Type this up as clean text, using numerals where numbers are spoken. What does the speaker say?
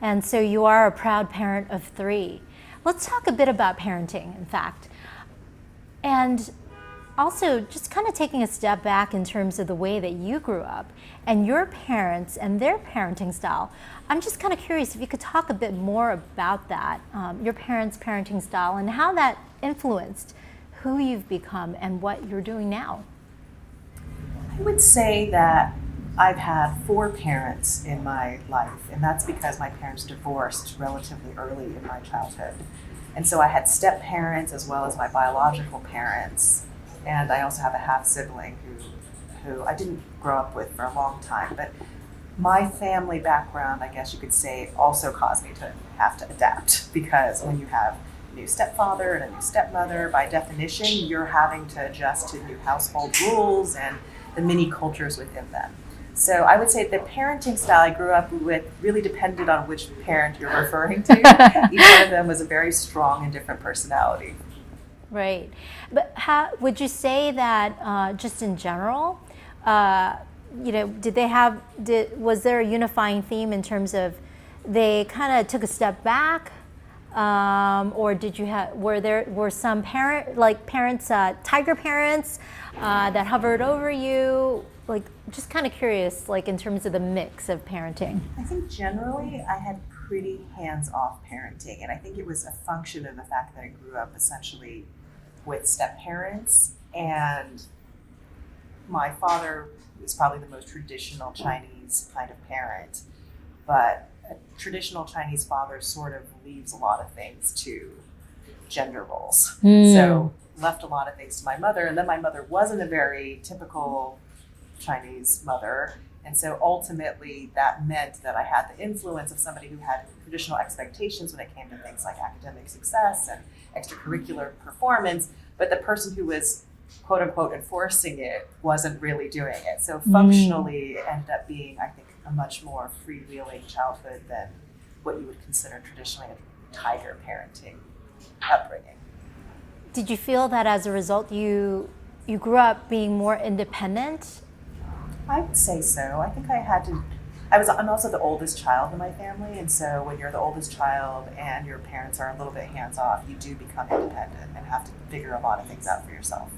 And so you are a proud parent of 3. Let's talk a bit about parenting, in fact. And also just kind of taking a step back in terms of the way that you grew up and your parents and their parenting style. I'm just kind of curious if you could talk a bit more about that, your parents' parenting style and how that influenced who you've become and what you're doing now. I would say that I've had 4 parents in my life, and that's because my parents divorced relatively early in my childhood. And so I had step parents as well as my biological parents. And I also have a half sibling who I didn't grow up with for a long time. But my family background, I guess you could say, also caused me to have to adapt, because when you have a new stepfather and a new stepmother, by definition, you're having to adjust to new household rules and the many cultures within them. So I would say the parenting style I grew up with really depended on which parent you're referring to. Each one of them was a very strong and different personality. Right. But how would you say that just in general, was there a unifying theme in terms of they kind of took a step back, or were some parents, tiger parents, that hovered over you? Like, just kind of curious, like in terms of the mix of parenting. I think generally I had pretty hands-off parenting, and I think it was a function of the fact that I grew up essentially with step parents, and my father is probably the most traditional Chinese kind of parent, but a traditional Chinese father sort of leaves a lot of things to gender roles. So left a lot of things to my mother, and then my mother wasn't a very typical Chinese mother. And so ultimately that meant that I had the influence of somebody who had traditional expectations when it came to things like academic success and extracurricular performance, but the person who was quote unquote enforcing it wasn't really doing it. So functionally it ended up being, I think, a much more freewheeling childhood than what you would consider traditionally a tiger parenting upbringing. Did you feel that as a result you grew up being more independent? I would say so. I think I'm also the oldest child in my family, and so when you're the oldest child and your parents are a little bit hands-off, you do become independent and have to figure a lot of things out for yourself.